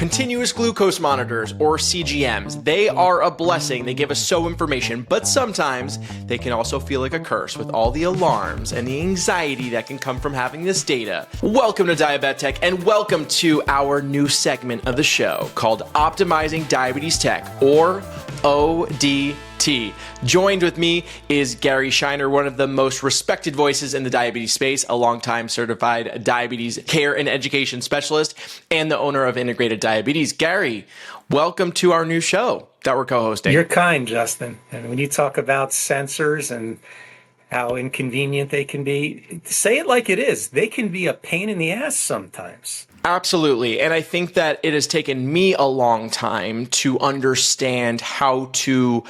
Continuous glucose monitors, or CGMs, they are a blessing. They give us so information, but sometimes they can also feel like a curse with all the alarms and the anxiety that can come from having this data. Welcome to Diabetes Tech, and welcome to our new segment of the show called Optimizing Diabetes Tech, or ODT. Joined with me is Gary Scheiner, one of the most respected voices in the diabetes space, a longtime certified diabetes care and education specialist, and the owner of Integrated Diabetes. Gary, welcome to our new show that we're co-hosting. You're kind, Justin. And when you talk about sensors and how inconvenient they can be, say it like it is. They can be a pain in the ass sometimes. Absolutely. And I think that it has taken me a long time to understand how to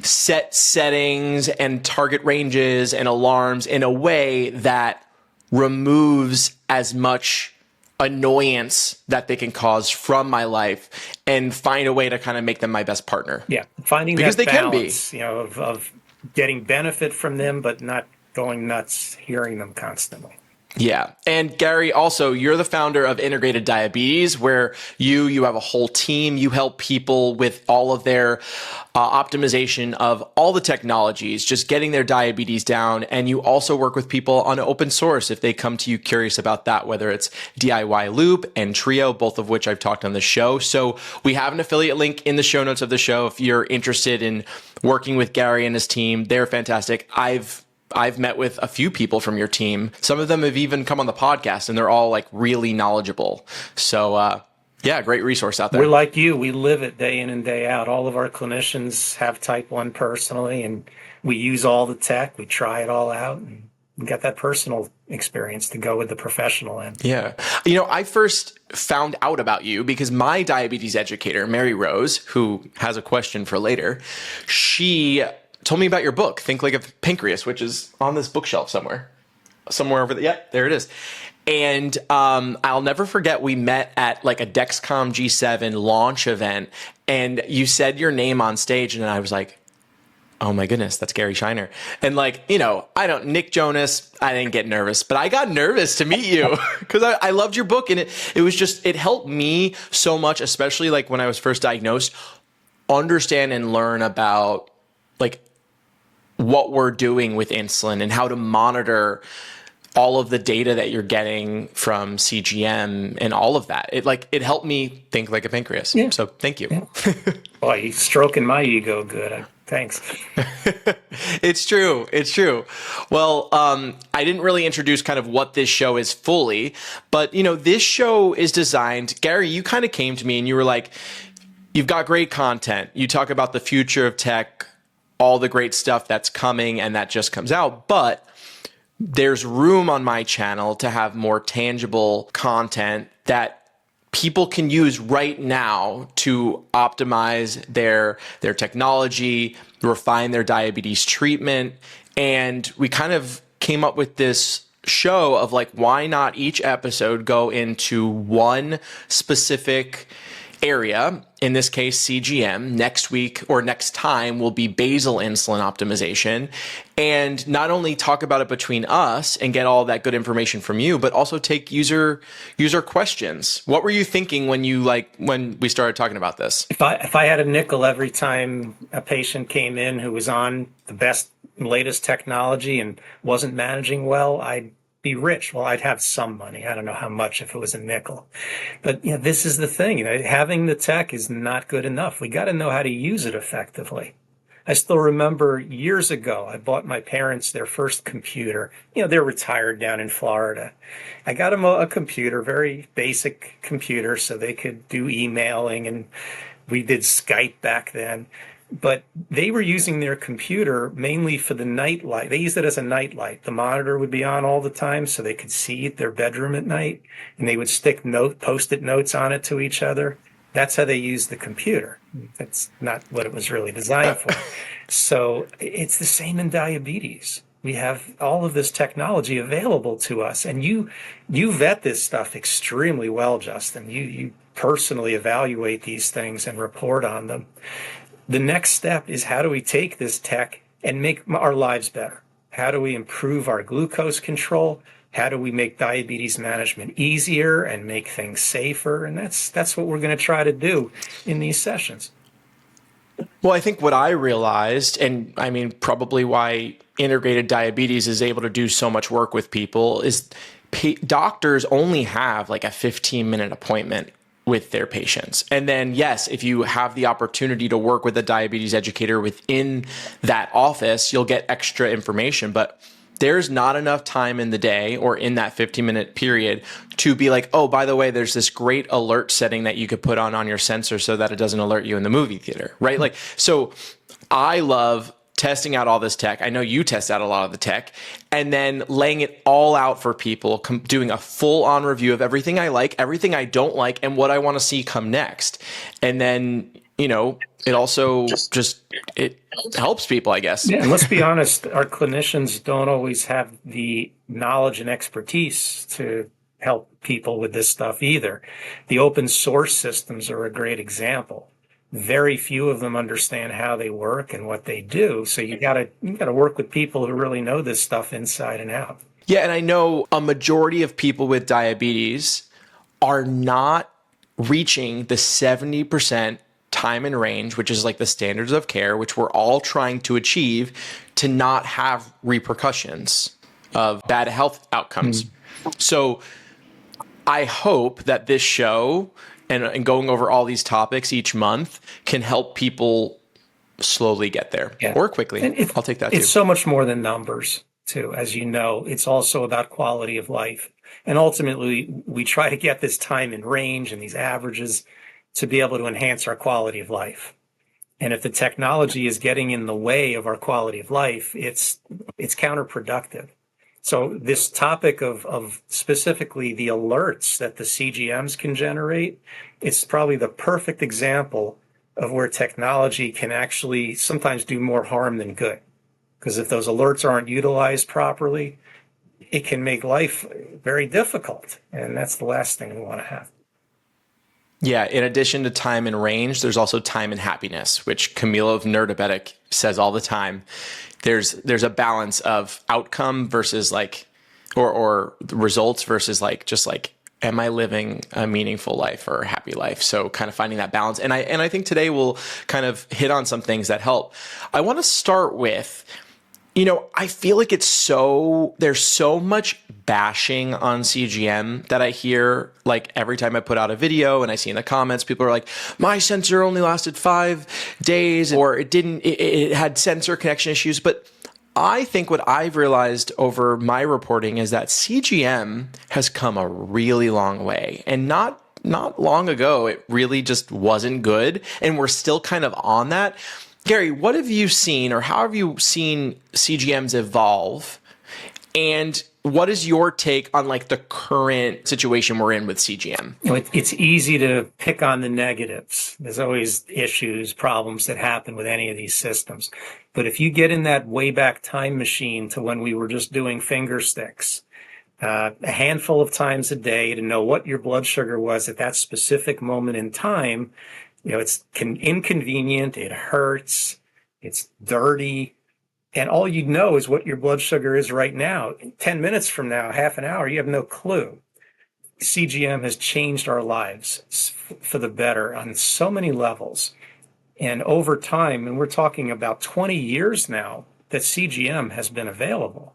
set settings and target ranges and alarms in a way that removes as much annoyance that they can cause from my life and find a way to kind of make them my best partner. Yeah, finding because that they balance, can be. Of getting benefit from them, but not going nuts hearing them constantly. Yeah. And Gary, also, you're the founder of Integrated Diabetes, where you have a whole team. You help people with all of their optimization of all the technologies, just getting their diabetes down. And you also work with people on open source if they come to you curious about that, whether it's DIY Loop and Trio, both of which I've talked on the show. So we have an affiliate link in the show notes of the show if you're interested in working with Gary and his team. They're fantastic. I've met with a few people from your team. Some of them have even come on the podcast, and they're all like really knowledgeable. So yeah, great resource out there. We're like you. We live it day in and day out. All of our clinicians have type 1 personally, and we use all the tech. We try it all out and get that personal experience to go with the professional end. Yeah. You know, I first found out about you because my diabetes educator, Mary Rose, who has a question for later, she told me about your book, Think Like a Pancreas, which is on this bookshelf somewhere over there. Yeah, there it is. And I'll never forget, we met at like a Dexcom G7 launch event, and you said your name on stage, and I was like, oh my goodness, that's Gary Scheiner. And like, you know, Nick Jonas, I didn't get nervous, but I got nervous to meet you because I loved your book, and it helped me so much, especially like when I was first diagnosed, understand and learn about like what we're doing with insulin and how to monitor all of the data that you're getting from CGM and all of that. It helped me think like a pancreas. Yeah. So thank you. Yeah. Boy, you're stroking my ego good. Thanks. It's true. It's true. Well, I didn't really introduce kind of what this show is fully, but you know, this show is designed, Gary, you kind of came to me and you were like, you've got great content. You talk about the future of tech, all the great stuff that's coming and that just comes out, but there's room on my channel to have more tangible content that people can use right now to optimize their technology, refine their diabetes treatment. And we kind of came up with this show of like, why not each episode go into one specific area, in this case, CGM. Next week or next time will be basal insulin optimization, and not only talk about it between us and get all that good information from you, but also take user questions. What were you thinking when we started talking about this? If I had a nickel every time a patient came in who was on the best and latest technology and wasn't managing well, I'd be rich. Well, I'd have some money. I don't know how much if it was a nickel. But you know, this is the thing. You know, having the tech is not good enough. We got to know how to use it effectively. I still remember years ago, I bought my parents their first computer. You know, they're retired down in Florida. I got them a computer, very basic computer, so they could do emailing, and we did Skype back then. But they were using their computer mainly for the night light. They used it as a night light. The monitor would be on all the time so they could see their bedroom at night, and they would stick Post-it notes on it to each other. That's how they used the computer. That's not what it was really designed for. So it's the same in diabetes. We have all of this technology available to us, and you vet this stuff extremely well, Justin. You personally evaluate these things and report on them. The next step is, how do we take this tech and make our lives better? How do we improve our glucose control? How do we make diabetes management easier and make things safer? And that's what we're going to try to do in these sessions. Well, I think what I realized, and I mean, probably why integrated diabetes is able to do so much work with people, is doctors only have like a 15-minute appointment with their patients. And then, yes, if you have the opportunity to work with a diabetes educator within that office, you'll get extra information. But there's not enough time in the day or in that 15-minute period to be like, oh, by the way, there's this great alert setting that you could put on your sensor so that it doesn't alert you in the movie theater, right? Like, so I love testing out all this tech. I know you test out a lot of the tech, and then laying it all out for people, doing a full on review of everything I like, everything I don't like, and what I want to see come next. And then, it also it helps people, I guess. Yeah, and let's be honest, our clinicians don't always have the knowledge and expertise to help people with this stuff either. The open source systems are a great example. Very few of them understand how they work and what they do. So you gotta work with people who really know this stuff inside and out. Yeah, and I know a majority of people with diabetes are not reaching the 70% time in range, which is like the standards of care, which we're all trying to achieve to not have repercussions of bad health outcomes. So I hope that this show and going over all these topics each month can help people slowly get there or quickly. I'll take that too. It's so much more than numbers too. As you know, it's also about quality of life. And ultimately, we try to get this time in range and these averages to be able to enhance our quality of life. And if the technology is getting in the way of our quality of life, it's counterproductive. So this topic of specifically the alerts that the CGMs can generate, it's probably the perfect example of where technology can actually sometimes do more harm than good. Because if those alerts aren't utilized properly, it can make life very difficult. And that's the last thing we want to have. Yeah, in addition to time and range, there's also time and happiness, which Camilo of Nerdibetic says all the time. There's a balance of outcome versus like, or results versus like, just like, am I living a meaningful life or a happy life? So kind of finding that balance. And I think today we'll kind of hit on some things that help. I want to start with, I feel like there's so much bashing on CGM that I hear like every time I put out a video, and I see in the comments, people are like, my sensor only lasted 5 days, or it had sensor connection issues. But I think what I've realized over my reporting is that CGM has come a really long way, and not long ago, it really just wasn't good. And we're still kind of on that. Gary, what have you seen, or how have you seen CGMs evolve? And what is your take on like the current situation we're in with CGM? It's easy to pick on the negatives. There's always issues, problems that happen with any of these systems. But if you get in that way back time machine to when we were just doing finger sticks, a handful of times a day to know what your blood sugar was at that specific moment in time, it's inconvenient, it hurts, it's dirty, and all you know is what your blood sugar is right now. 10 minutes from now, half an hour, you have no clue. CGM has changed our lives for the better on so many levels. And over time, and we're talking about 20 years now, that CGM has been available.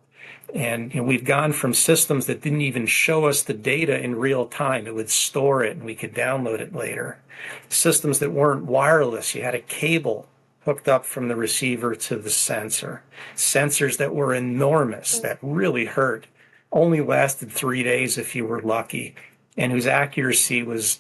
And we've gone from systems that didn't even show us the data in real time. It would store it and we could download it later. Systems that weren't wireless. You had a cable hooked up from the receiver to the sensor. Sensors that were enormous, that really hurt, only lasted 3 days if you were lucky, and whose accuracy was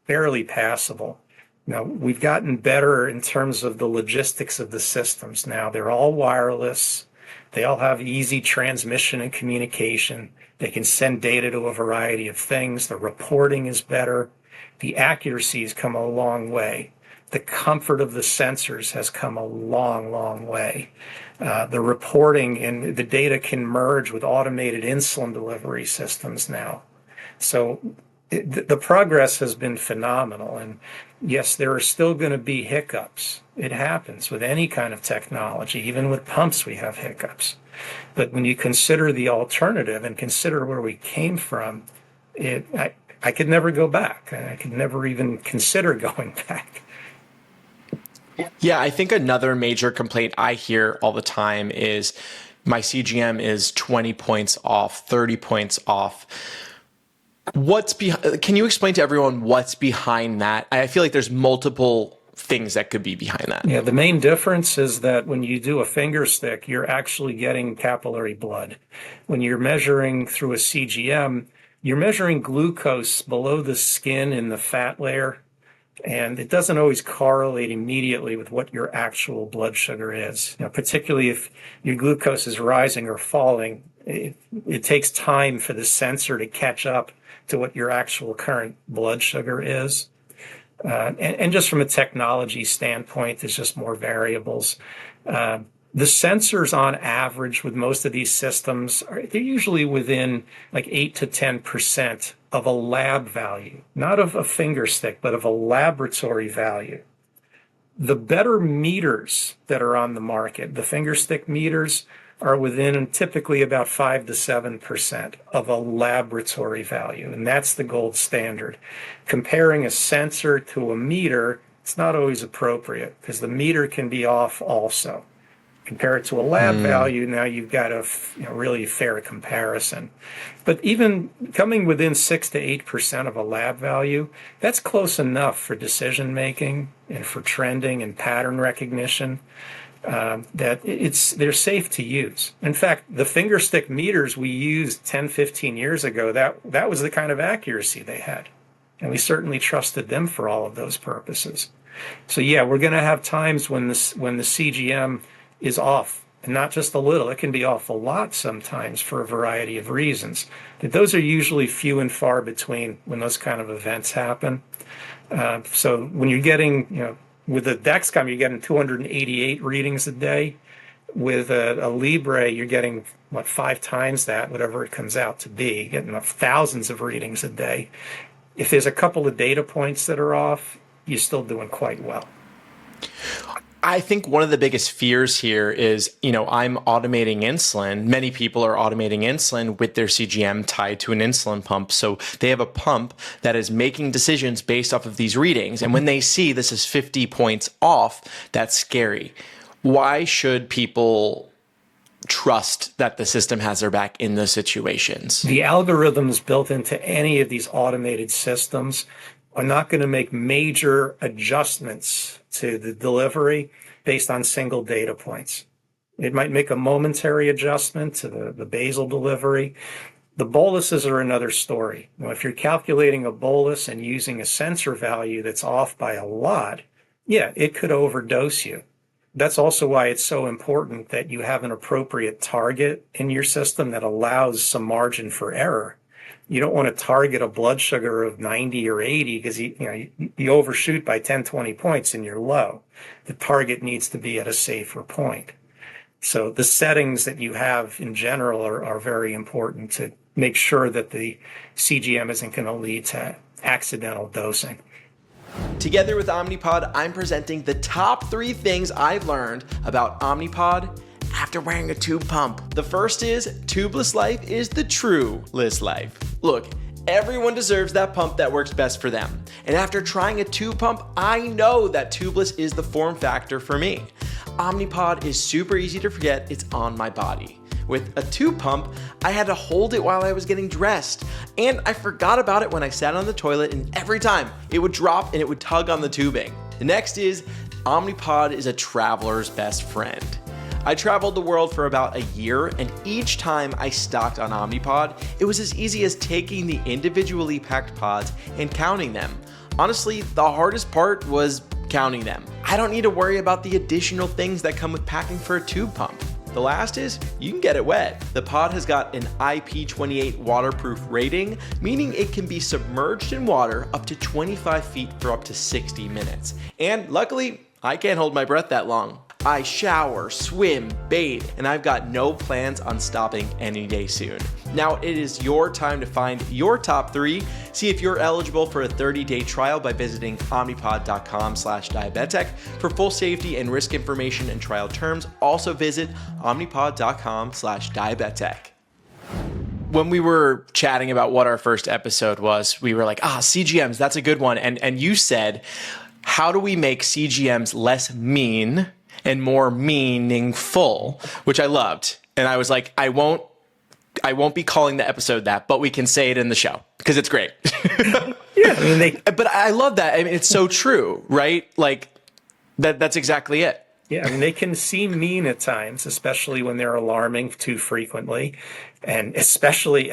barely passable. Now, we've gotten better in terms of the logistics of the systems now. They're all wireless. They all have easy transmission and communication. They can send data to a variety of things. The reporting is better. The accuracy has come a long way. The comfort of the sensors has come a long, long way. The reporting and the data can merge with automated insulin delivery systems now. So The progress has been phenomenal. And yes, there are still going to be hiccups. It happens with any kind of technology. Even with pumps, we have hiccups. But when you consider the alternative and consider where we came from, I could never go back. I could never even consider going back. Yeah, I think another major complaint I hear all the time is my CGM is 20 points off, 30 points off. Can you explain to everyone what's behind that? I feel like there's multiple things that could be behind that. Yeah, the main difference is that when you do a finger stick, you're actually getting capillary blood. When you're measuring through a CGM, you're measuring glucose below the skin in the fat layer, and it doesn't always correlate immediately with what your actual blood sugar is. Particularly if your glucose is rising or falling, it takes time for the sensor to catch up to what your actual current blood sugar is. And just from a technology standpoint, there's just more variables. The sensors on average with most of these systems, they're usually within like 8 to 10% of a lab value, not of a finger stick, but of a laboratory value. The better meters that are on the market, the finger stick meters, are within typically about 5 to 7% of a laboratory value, and that's the gold standard. Comparing a sensor to a meter, it's not always appropriate because the meter can be off also. Compare it to a lab value, now you've got a really fair comparison. But even coming within 6 to 8% of a lab value, that's close enough for decision making and for trending and pattern recognition. That they're safe to use. In fact, the finger stick meters we used 10, 15 years ago, that was the kind of accuracy they had. And we certainly trusted them for all of those purposes. So yeah, we're going to have times when the CGM is off, and not just a little, it can be off a lot sometimes for a variety of reasons. But those are usually few and far between when those kind of events happen. So when you're getting, with a Dexcom, you're getting 288 readings a day. With a Libre, you're getting, 5 times that, whatever it comes out to be, getting thousands of readings a day. If there's a couple of data points that are off, you're still doing quite well. I think one of the biggest fears here is, I'm automating insulin. Many people are automating insulin with their CGM tied to an insulin pump. So they have a pump that is making decisions based off of these readings. And when they see this is 50 points off, that's scary. Why should people trust that the system has their back in those situations? The algorithms built into any of these automated systems are not going to make major adjustments to the delivery based on single data points. It might make a momentary adjustment to the basal delivery. The boluses are another story. If you're calculating a bolus and using a sensor value that's off by a lot, yeah, it could overdose you. That's also why it's so important that you have an appropriate target in your system that allows some margin for error. You don't want to target a blood sugar of 90 or 80 because you overshoot by 10, 20 points and you're low. The target needs to be at a safer point. So the settings that you have in general are very important to make sure that the CGM isn't going to lead to accidental dosing. Together with Omnipod, I'm presenting the top 3 things I've learned about Omnipod after wearing a tube pump. The first is, tubeless life is the trueless life. Look, everyone deserves that pump that works best for them. And after trying a tube pump, I know that tubeless is the form factor for me. Omnipod is super easy to forget it's on my body. With a tube pump, I had to hold it while I was getting dressed, and I forgot about it when I sat on the toilet, and every time it would drop and it would tug on the tubing. The next is, Omnipod is a traveler's best friend. I traveled the world for about a year, and each time I stocked on Omnipod, it was as easy as taking the individually packed pods and counting them. Honestly, the hardest part was counting them. I don't need to worry about the additional things that come with packing for a tube pump. The last is, you can get it wet. The pod has got an IP28 waterproof rating, meaning it can be submerged in water up to 25 feet for up to 60 minutes. And luckily, I can't hold my breath that long. I shower, swim, bathe, and I've got no plans on stopping any day soon. Now it is your time to find your top 3. See if you're eligible for a 30-day trial by visiting omnipod.com/diabetic. For full safety and risk information and trial terms, also visit omnipod.com/diabetic. When we were chatting about what our first episode was, we were like, CGMs, that's a good one. And you said, how do we make CGMs less mean and more meaningful, which I loved. And I was like, I won't be calling the episode that, but we can say it in the show because it's great. Yeah, I mean, but I love that. I mean, it's so true, right? Like that's exactly it. Yeah, I mean, they can seem mean at times, especially when they're alarming too frequently, and especially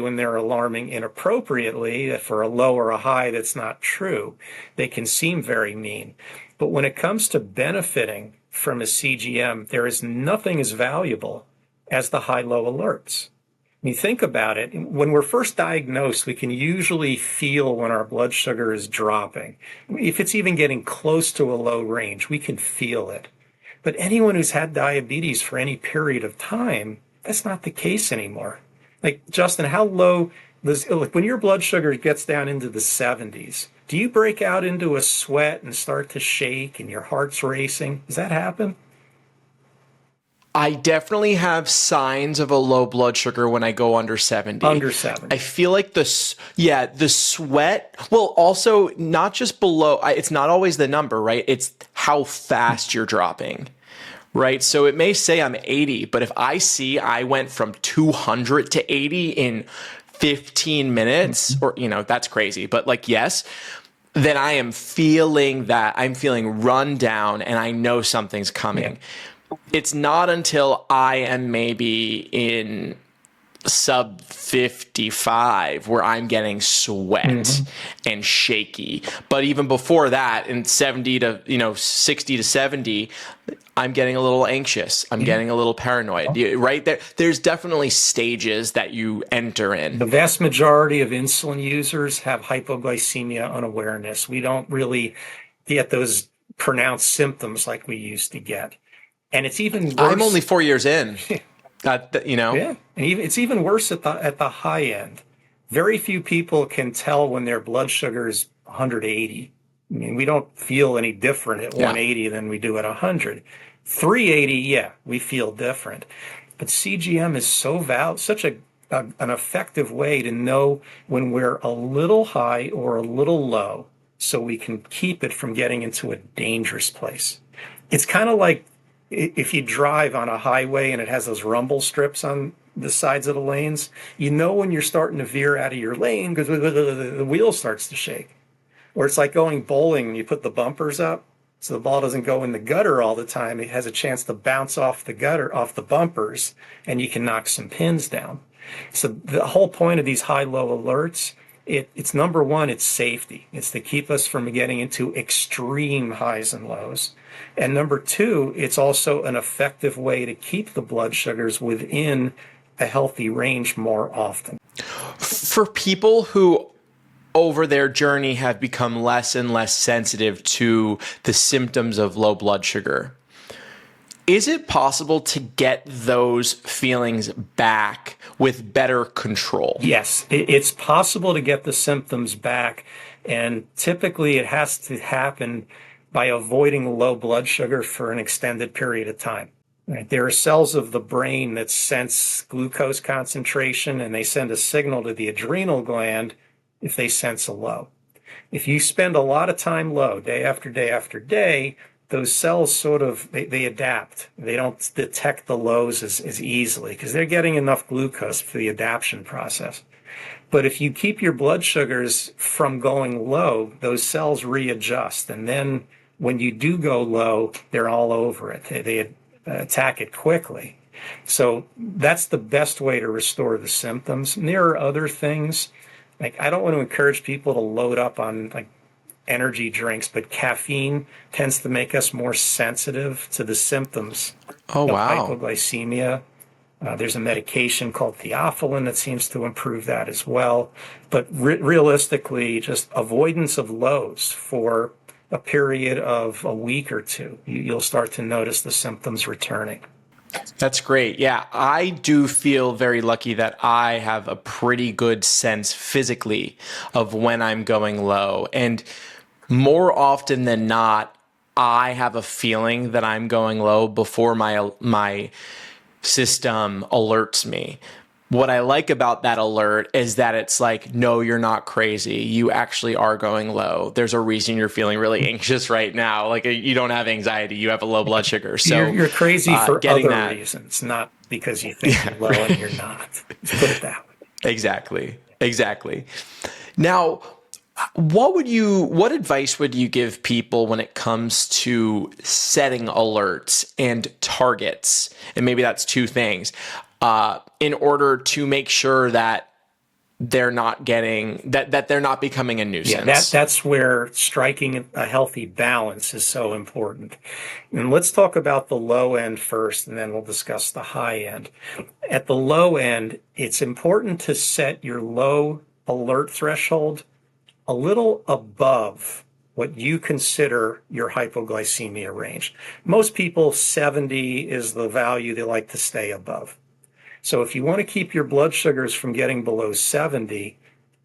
when they're alarming inappropriately for a low or a high that's not true. They can seem very mean. But when it comes to benefiting from a CGM, there is nothing as valuable as the high-low alerts. When you think about it, when we're first diagnosed, we can usually feel when our blood sugar is dropping. If it's even getting close to a low range, we can feel it. But anyone who's had diabetes for any period of time, that's not the case anymore. Like, Justin, how low look, when your blood sugar gets down into the 70s, do you break out into a sweat and start to shake and your heart's racing? Does that happen? I definitely have signs of a low blood sugar when I go under 70. Under 70. I feel like the sweat, well, also not just below, it's not always the number, right? It's how fast you're dropping, right? So it may say I'm 80, but if I see I went from 200 to 80 in 15 minutes, or, that's crazy, but like, yes, then I am feeling that I'm feeling run down and I know something's coming. Yeah. It's not until I am maybe in sub 55 where I'm getting sweat and shaky. But even before that, in 70 to 60 to 70, I'm getting a little anxious. I'm getting a little paranoid. Right there, there's definitely stages that you enter in. The vast majority of insulin users have hypoglycemia unawareness. We don't really get those pronounced symptoms like we used to get. And it's even worse. I'm only 4 years in. Yeah, and it's even worse at the high end. Very few people can tell when their blood sugar is 180. I mean, we don't feel any different at 180 than we do at 100. 380, we feel different. But CGM is such an effective way to know when we're a little high or a little low, so we can keep it from getting into a dangerous place. It's kind of like if you drive on a highway and it has those rumble strips on the sides of the lanes, you know when you're starting to veer out of your lane because the wheel starts to shake. Or it's like going bowling and you put the bumpers up so the ball doesn't go in the gutter all the time. It has a chance to bounce off the bumpers, and you can knock some pins down. So the whole point of these high-low alerts, it's number one, it's safety. It's to keep us from getting into extreme highs and lows. And number two, it's also an effective way to keep the blood sugars within a healthy range more often. For people who over their journey have become less and less sensitive to the symptoms of low blood sugar, is it possible to get those feelings back with better control? Yes, it's possible to get the symptoms back, and typically it has to happen by avoiding low blood sugar for an extended period of time. Right? There are cells of the brain that sense glucose concentration, and they send a signal to the adrenal gland if they sense a low. If you spend a lot of time low, day after day after day, those cells they adapt. They don't detect the lows as easily because they're getting enough glucose for the adaptation process. But if you keep your blood sugars from going low, those cells readjust. And then when you do go low, they're all over it. They attack it quickly. So that's the best way to restore the symptoms. And there are other things. Like, I don't want to encourage people to load up on like energy drinks, but caffeine tends to make us more sensitive to the symptoms of hypoglycemia. There's a medication called theophylline that seems to improve that as well. But realistically, just avoidance of lows for a period of a week or two, you'll start to notice the symptoms returning. That's great. Yeah, I do feel very lucky that I have a pretty good sense physically of when I'm going low. And more often than not, I have a feeling that I'm going low before my system alerts me. What I like about that alert is that it's like, no, you're not crazy. You actually are going low. There's a reason you're feeling really anxious right now. Like you don't have anxiety, you have a low blood sugar. So You're crazy for getting other that, reasons, not because you think yeah, you're low and you're not. Let's put it that way. exactly, exactly. Now, what advice would you give people when it comes to setting alerts and targets? And maybe that's two things, in order to make sure that they're not becoming a Yeah, nuisance. that's where striking a healthy balance is so important. And let's talk about the low end first, and then we'll discuss the high end. At the low end, it's important to set your low alert threshold a little above what you consider your hypoglycemia range. Most people, 70 is the value they like to stay above. So if you want to keep your blood sugars from getting below 70,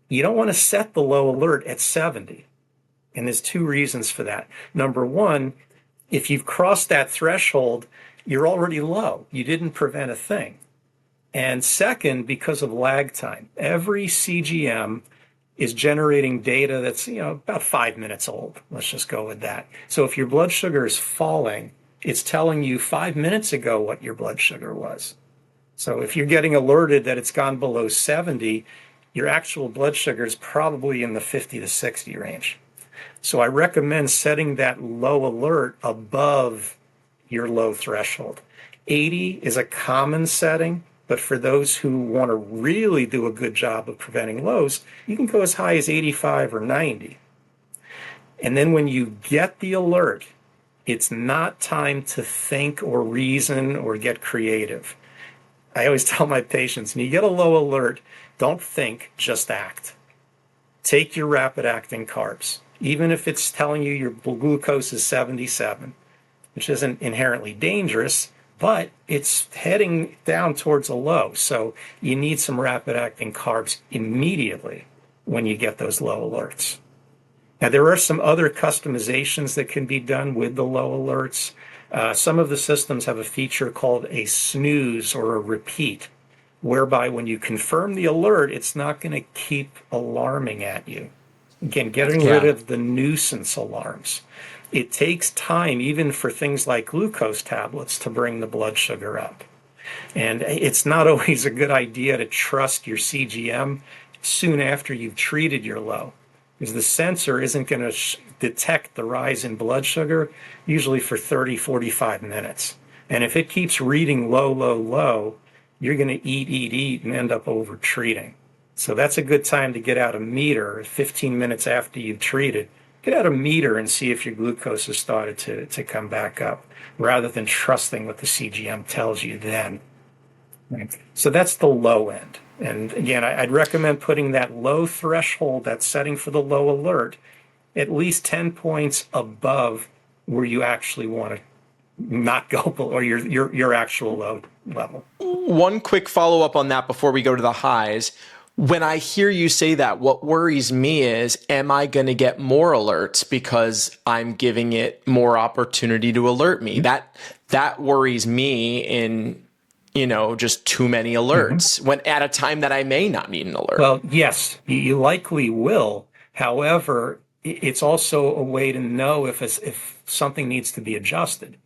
you don't want to set the low alert at 70. And there's two reasons for that. Number one, if you've crossed that threshold, you're already low. You didn't prevent a thing. And second, because of lag time, every CGM is generating data that's, about 5 minutes old. Let's just go with that. So if your blood sugar is falling, it's telling you 5 minutes ago what your blood sugar was. So if you're getting alerted that it's gone below 70, your actual blood sugar is probably in the 50 to 60 range. So I recommend setting that low alert above your low threshold. 80 is a common setting, but for those who want to really do a good job of preventing lows, you can go as high as 85 or 90. And then when you get the alert, it's not time to think or reason or get creative. I always tell my patients, when you get a low alert, don't think, just act. Take your rapid acting carbs, even if it's telling you your glucose is 77, which isn't inherently dangerous, but it's heading down towards a low. So you need some rapid acting carbs immediately when you get those low alerts. Now, there are some other customizations that can be done with the low alerts. Some of the systems have a feature called a snooze or a repeat, whereby when you confirm the alert, it's not going to keep alarming at you. Again, getting rid Yeah. of the nuisance alarms. It takes time, even for things like glucose tablets, to bring the blood sugar up. And it's not always a good idea to trust your CGM soon after you've treated your low, because the sensor isn't going to detect the rise in blood sugar usually for 30, 45 minutes. And if it keeps reading low, low, low, you're going to eat, and end up over treating. So that's a good time to get out a meter 15 minutes after you've treated. Get out a meter and see if your glucose has started to come back up, rather than trusting what the CGM tells you then. Right. So that's the low end. And again, I'd recommend putting that low threshold, that setting for the low alert, at least 10 points above where you actually want to not go below, or your actual low level. One quick follow up on that before we go to the highs. When I hear you say that, what worries me is, am I going to get more alerts because I'm giving it more opportunity to alert me? That worries me in, just too many alerts when at a time that I may not need an alert. Well, yes, you likely will. However, it's also a way to know if something needs to be adjusted.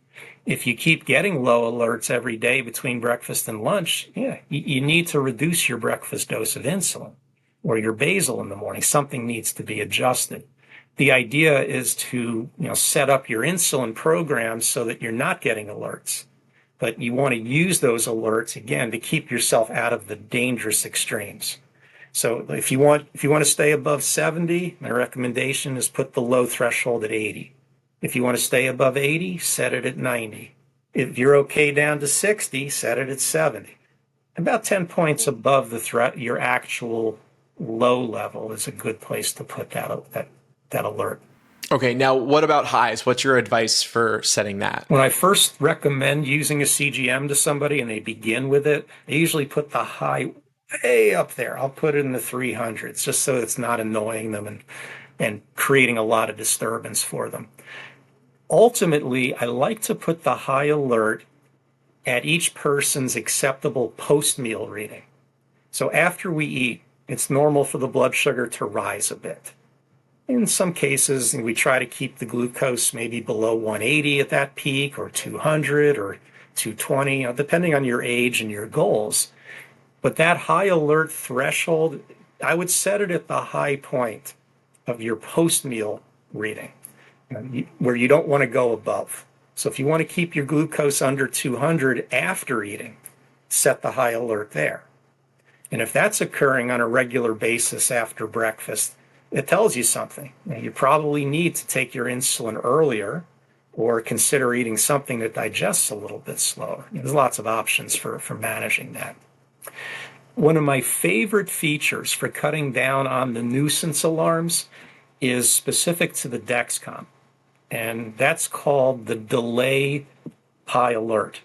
If you keep getting low alerts every day between breakfast and lunch, yeah, you need to reduce your breakfast dose of insulin or your basal in the morning. Something needs to be adjusted. The idea is to, set up your insulin programs so that you're not getting alerts, but you want to use those alerts again to keep yourself out of the dangerous extremes. So if you want to stay above 70, my recommendation is put the low threshold at 80. If you want to stay above 80, set it at 90. If you're okay down to 60, set it at 70. About 10 points above your actual low level is a good place to put that alert. Okay, now what about highs? What's your advice for setting that? When I first recommend using a CGM to somebody and they begin with it, I usually put the high way up there. I'll put it in the 300s just so it's not annoying them and creating a lot of disturbance for them. Ultimately, I like to put the high alert at each person's acceptable post-meal reading. So after we eat, it's normal for the blood sugar to rise a bit. In some cases, we try to keep the glucose maybe below 180 at that peak, or 200 or 220, depending on your age and your goals. But that high alert threshold, I would set it at the high point of your post-meal reading, where you don't want to go above. So if you want to keep your glucose under 200 after eating, set the high alert there. And if that's occurring on a regular basis after breakfast, it tells you something. You probably need to take your insulin earlier or consider eating something that digests a little bit slower. There's lots of options for managing that. One of my favorite features for cutting down on the nuisance alarms is specific to the Dexcom, and that's called the delay high alert.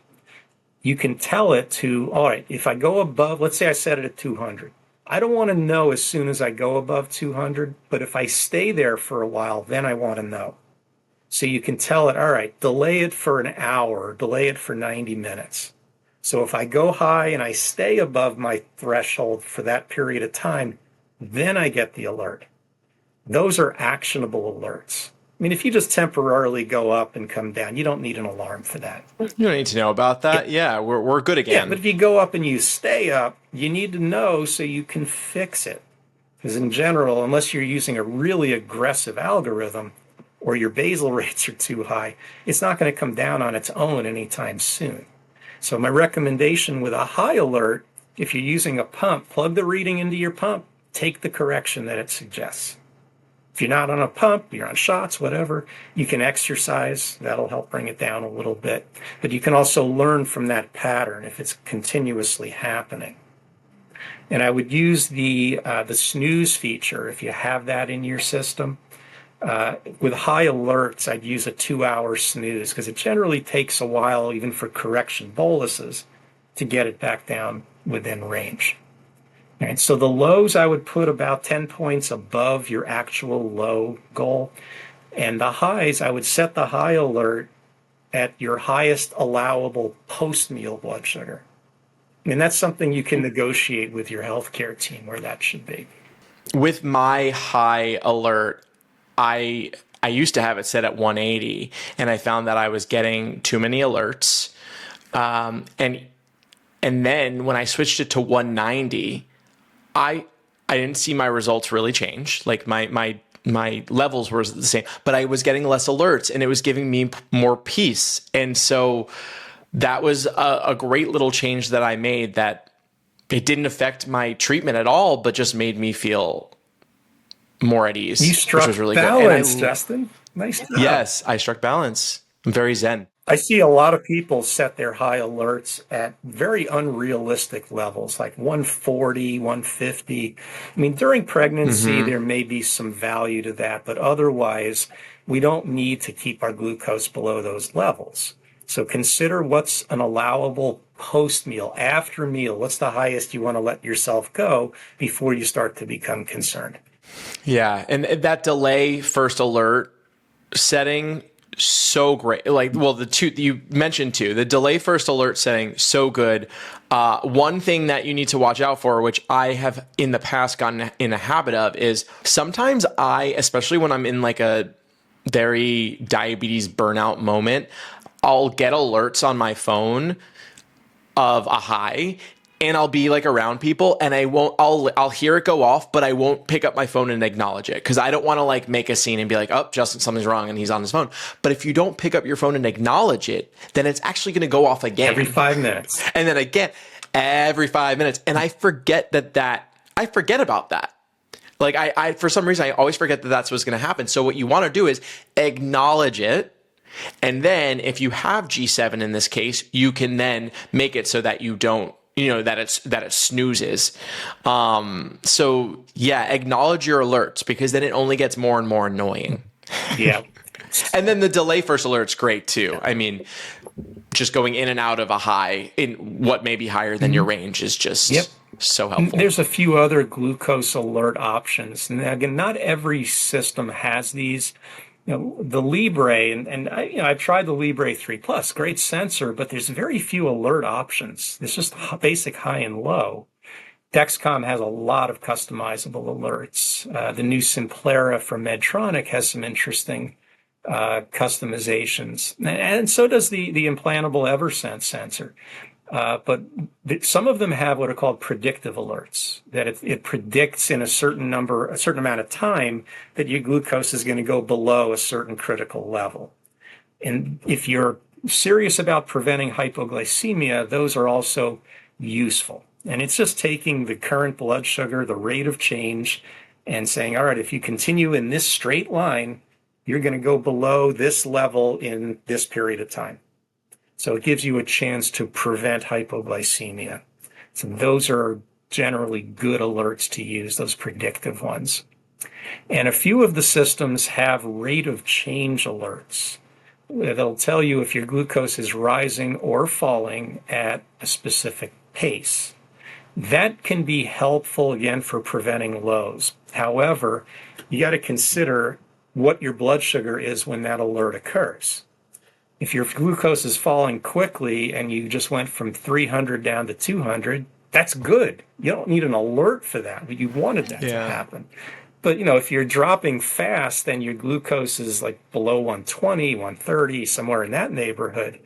You can tell it to, all right, if I go above, let's say I set it at 200. I don't want to know as soon as I go above 200, but if I stay there for a while, then I want to know. So you can tell it, all right, delay it for an hour, delay it for 90 minutes. So if I go high and I stay above my threshold for that period of time, then I get the alert. Those are actionable alerts. I mean, if you just temporarily go up and come down, you don't need an alarm for that. You don't need to know about that. Yeah, we're good again. Yeah, but if you go up and you stay up, you need to know so you can fix it. Because in general, unless you're using a really aggressive algorithm or your basal rates are too high, it's not going to come down on its own anytime soon. So my recommendation with a high alert, if you're using a pump, plug the reading into your pump, take the correction that it suggests. If you're not on a pump, you're on shots, whatever, you can exercise. That'll help bring it down a little bit. But you can also learn from that pattern if it's continuously happening. And I would use the snooze feature if you have that in your system. With high alerts, I'd use a 2-hour snooze because it generally takes a while, even for correction boluses, to get it back down within range. All right, so the lows I would put about 10 points above your actual low goal. And the highs, I would set the high alert at your highest allowable post-meal blood sugar. And that's something you can negotiate with your healthcare team where that should be. With my high alert, I used to have it set at 180, and I found that I was getting too many alerts. And then when I switched it to 190, I didn't see my results really change. Like my levels were the same, but I was getting less alerts, and it was giving me more peace. And so that was a great little change that I made, that it didn't affect my treatment at all, but just made me feel more at ease. You struck which was really balance, good. Justin. Nice job. Yes, I struck balance. I'm very zen. I see a lot of people set their high alerts at very unrealistic levels, like 140, 150. I mean, during pregnancy, there may be some value to that, but otherwise, we don't need to keep our glucose below those levels. So consider what's an allowable post-meal, after meal. What's the highest you want to let yourself go before you start to become concerned? Yeah, and that delay first alert setting, so great. Like, well, the two you mentioned too, the delay first alert setting, so good. One thing that you need to watch out for, which I have in the past gotten in a habit of, is sometimes especially when I'm in like a very diabetes burnout moment, I'll get alerts on my phone of a high, and I'll be like around people, and I'll hear it go off, but I won't pick up my phone and acknowledge it because I don't want to like make a scene and be like, oh, Justin, something's wrong, and he's on his phone. But if you don't pick up your phone and acknowledge it, then it's actually going to go off again. Every 5 minutes. And then again, every 5 minutes. And I forget I forget about that. Like I for some reason, I always forget that that's what's going to happen. So what you want to do is acknowledge it. And then if you have G7 in this case, you can then make it so that you don't, that it snoozes. So yeah, acknowledge your alerts, because then it only gets more and more annoying. Yeah. And then the delay first alert's great too. I mean, just going in and out of a high in what may be higher than your Mhm. range is just Yep. so helpful. There's a few other glucose alert options. And again, not every system has these. The Libre, and I've tried the Libre 3 Plus, great sensor, but there's very few alert options. It's just basic high and low. Dexcom has a lot of customizable alerts. The new Simplera from Medtronic has some interesting customizations, and so does the implantable Eversense sensor. But some of them have what are called predictive alerts, that it predicts in a certain amount of time that your glucose is going to go below a certain critical level. And if you're serious about preventing hypoglycemia, those are also useful. And it's just taking the current blood sugar, the rate of change, and saying, all right, if you continue in this straight line, you're going to go below this level in this period of time. So it gives you a chance to prevent hypoglycemia. So those are generally good alerts to use, those predictive ones. And a few of the systems have rate of change alerts. They'll tell you if your glucose is rising or falling at a specific pace. That can be helpful, again, for preventing lows. However, you got to consider what your blood sugar is when that alert occurs. If your glucose is falling quickly and you just went from 300 down to 200, that's good. You don't need an alert for that, but you wanted that to Yeah. happen. But if you're dropping fast, then your glucose is like below 120, 130, somewhere in that neighborhood.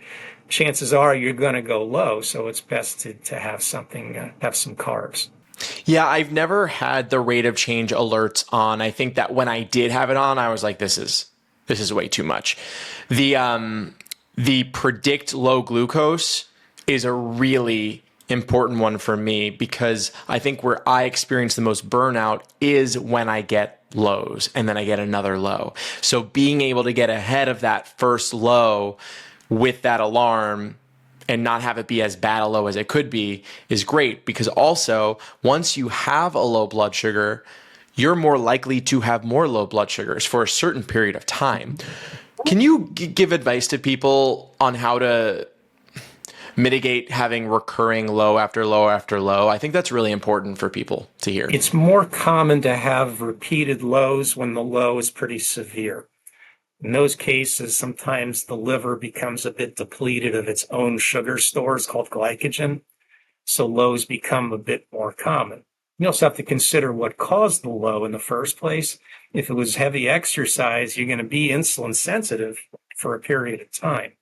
Chances are you're going to go low, so it's best to have something, have some carbs. Yeah, I've never had the rate of change alerts on. I think that when I did have it on, I was like, this is way too much. The predict low glucose is a really important one for me because I think where I experience the most burnout is when I get lows and then I get another low. So being able to get ahead of that first low with that alarm and not have it be as bad a low as it could be is great, because also once you have a low blood sugar, you're more likely to have more low blood sugars for a certain period of time. Can you give advice to people on how to mitigate having recurring low after low after low? I think that's really important for people to hear. It's more common to have repeated lows when the low is pretty severe. In those cases, sometimes the liver becomes a bit depleted of its own sugar stores called glycogen, so lows become a bit more common. You also have to consider what caused the low in the first place. If it was heavy exercise, you're going to be insulin sensitive for a period of time.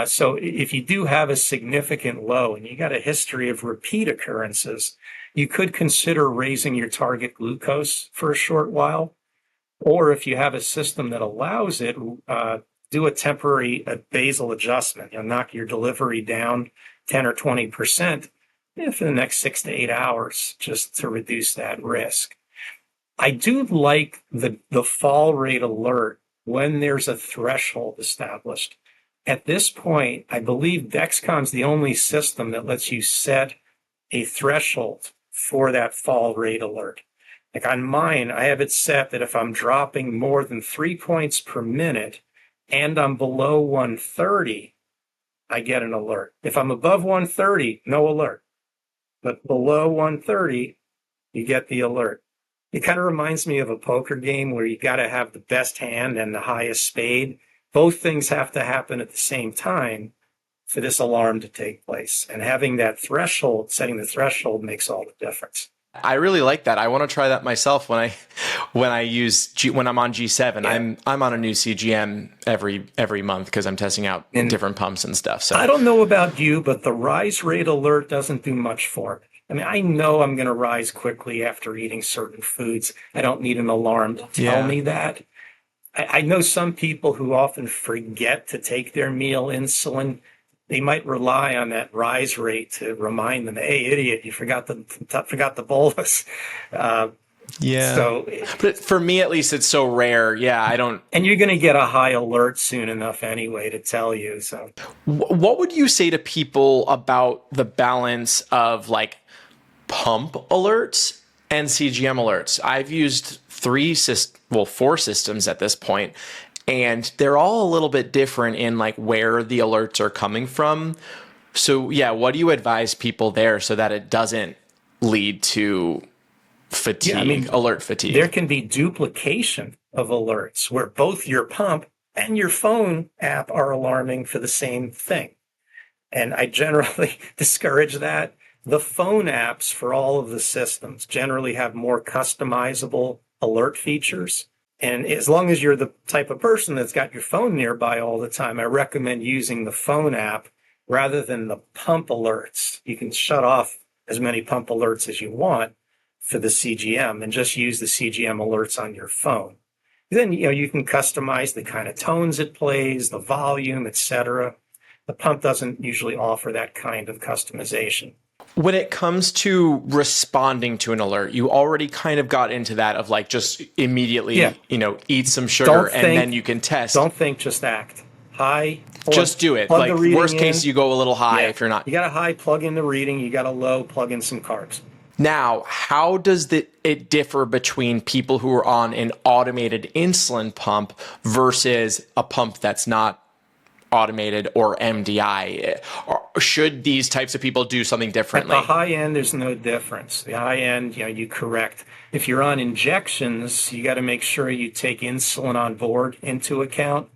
So if you do have a significant low and you got a history of repeat occurrences, you could consider raising your target glucose for a short while. Or if you have a system that allows it, do a temporary basal adjustment. Knock your delivery down 10 or 20% for the next 6 to 8 hours, just to reduce that risk. I do like the fall rate alert when there's a threshold established. At this point, I believe Dexcom's the only system that lets you set a threshold for that fall rate alert. Like on mine, I have it set that if I'm dropping more than 3 points per minute and I'm below 130, I get an alert. If I'm above 130, no alert. But below 130, you get the alert. It kind of reminds me of a poker game where you got to have the best hand and the highest spade. Both things have to happen at the same time for this alarm to take place. And having that threshold, setting the threshold, makes all the difference. I really like that. I want to try that myself when when I'm on G7. Yeah. I'm on a new CGM every month because I'm testing out different pumps and stuff. So I don't know about you, but the rise rate alert doesn't do much for me. I mean, I know I'm going to rise quickly after eating certain foods. I don't need an alarm to tell me that. I know some people who often forget to take their meal insulin. They might rely on that rise rate to remind them, "Hey, idiot, you forgot the bolus." So, but for me at least, it's so rare. Yeah, I don't. And you're going to get a high alert soon enough anyway to tell you. So, what would you say to people about the balance of like pump alerts and CGM alerts? I've used four systems at this point, and they're all a little bit different in like where the alerts are coming from. So yeah, what do you advise people there so that it doesn't lead to Yeah, I fatigue, mean, alert there fatigue? can be duplication of alerts where both your pump and your phone app are alarming for the same thing. And I generally discourage that. The phone apps for all of the systems generally have more customizable alert features. And as long as you're the type of person that's got your phone nearby all the time, I recommend using the phone app rather than the pump alerts. You can shut off as many pump alerts as you want for the CGM and just use the CGM alerts on your phone. Then you can customize the kind of tones it plays, the volume, etc. The pump doesn't usually offer that kind of customization. When it comes to responding to an alert, you already kind of got into that of like just Yeah, immediately, eat some sugar don't and then think, you can test. don't think, just act. High, Just do it. plug the Like reading worst case, in. you go a little high Yeah, if you're not. you got a high, plug in the reading. You got a low, plug in some carbs. Now, how does it differ between people who are on an automated insulin pump versus a pump that's not automated or MDI? Or should these types of people do something At the differently? high end, there's no difference. The high end, you correct. If you're on injections, you got to make sure you take insulin on board into account.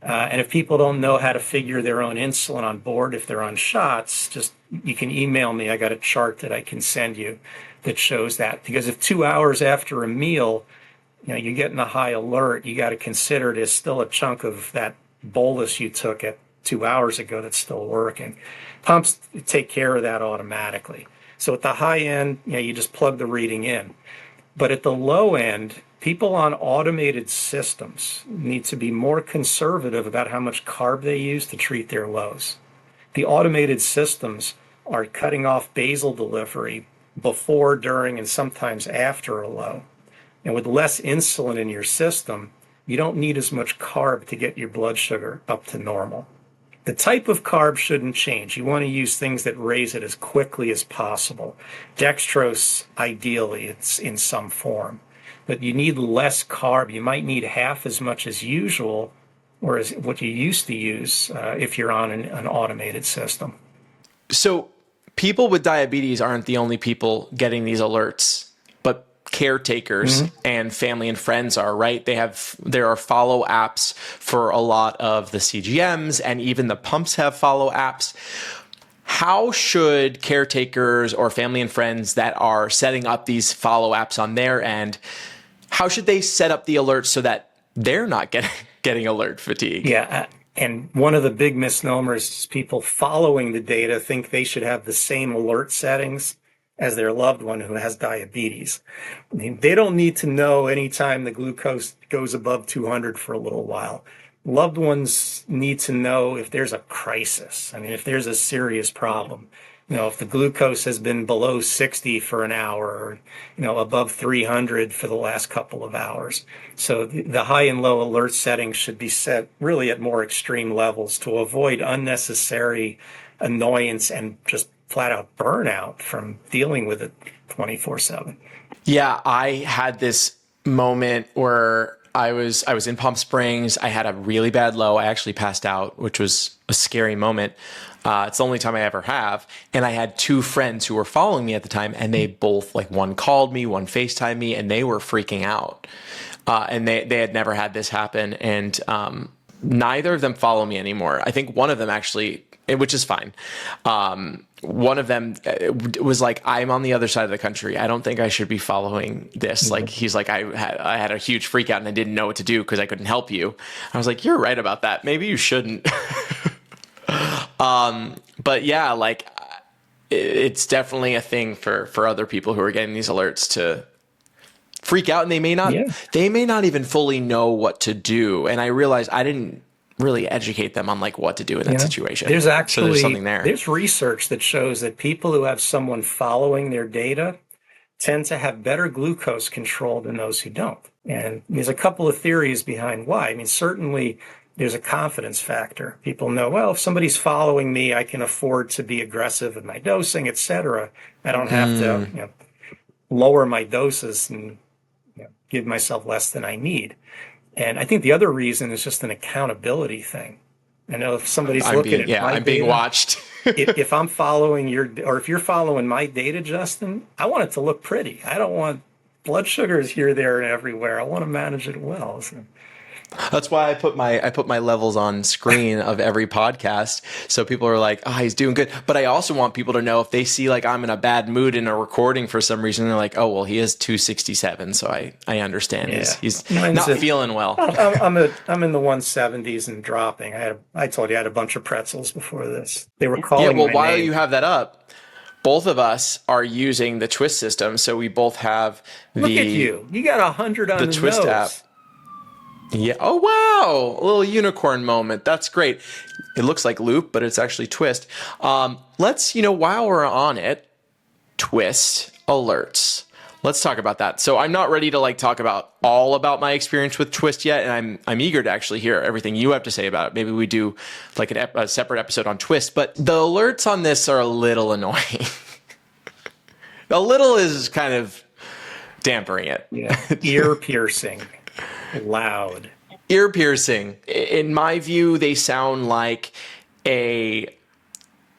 And if people don't know how to figure their own insulin on board, if they're on shots, just you can email me. I got a chart that I can send you that shows that. Because if 2 hours after a meal, you're getting a high alert, you got to consider there's still a chunk of that bolus you took at 2 hours ago that's still working. Pumps take care of that automatically. So at the high end, you just plug the reading in. But at the low end, people on automated systems need to be more conservative about how much carb they use to treat their lows. The automated systems are cutting off basal delivery before, during, and sometimes after a low. And with less insulin in your system, you don't need as much carb to get your blood sugar up to normal. The type of carb shouldn't change. You want to use things that raise it as quickly as possible. Dextrose, ideally, it's in some form. But you need less carb. You might need half as much as usual, or as what you used to use if you're on an automated system. So people with diabetes aren't the only people getting these alerts, but caretakers and family and friends are, right? There are follow apps for a lot of the CGMs, and even the pumps have follow apps. How should caretakers or family and friends that are setting up these follow apps on their end, how should they set up the alerts so that they're not getting alert fatigue? Yeah. And one of the big misnomers is people following the data think they should have the same alert settings as their loved one who has diabetes. I mean, they don't need to know anytime the glucose goes above 200 for a little while. Loved ones need to know if there's a crisis. I mean, if there's a serious problem. If the glucose has been below 60 for an hour or, above 300 for the last couple of hours. So the high and low alert settings should be set really at more extreme levels to avoid unnecessary annoyance and just flat out burnout from dealing with it 24/7. Yeah, I had this moment where I was in Palm Springs. I had a really bad low. I actually passed out, which was a scary moment. It's the only time I ever have. And I had two friends who were following me at the time, and they both, like, one called me, one FaceTimed me, and they were freaking out. And they had never had this happen. And neither of them follow me anymore. I think one of them actually, which is fine. One of them was like, I'm on the other side of the country. I don't think I should be following this. Mm-hmm. Like, he's like, I had a huge freak out and I didn't know what to do because I couldn't help you. I was like, you're right about that. Maybe you shouldn't. But yeah, like, it's definitely a thing for other people who are getting these alerts to freak out, and they may not even fully know what to do. And I realized I didn't really educate them on like what to do in that situation. There's actually, so there's something there. There's research that shows that people who have someone following their data tend to have better glucose control than those who don't. And there's a couple of theories behind why. I mean, certainly there's a confidence factor. People know, well, if somebody's following me, I can afford to be aggressive in my dosing, et cetera. I don't have to lower my doses and give myself less than I need. And I think the other reason is just an accountability thing. I know if somebody's looking at my I'm being data, watched. if I'm following or if you're following my data, Justin, I want it to look pretty. I don't want blood sugars here, there, and everywhere. I want to manage it well. So. That's why I put my levels on screen of every podcast, so people are like, "Oh, he's doing good." But I also want people to know if they see like I'm in a bad mood in a recording for some reason, they're like, "Oh, well, he is 267, so I understand he's not feeling well." I'm in the 170s and dropping. I told you I had a bunch of pretzels before this. They were calling. Yeah, well, my while name. you have that up, both of us are using the Twist system, so we both have Look at you. You got 100 on the Twist nose. app. Yeah. Oh, wow. A little unicorn moment. That's great. It looks like Loop, but it's actually Twist. Let's, while we're on it, Twist alerts. Let's talk about that. So I'm not ready to like talk about all about my experience with Twist yet, and I'm eager to actually hear everything you have to say about it. Maybe we do like a separate episode on Twist, but the alerts on this are a little annoying. A little is kind of dampering it. Yeah. Ear piercing. Loud. Ear piercing. In my view, they sound like a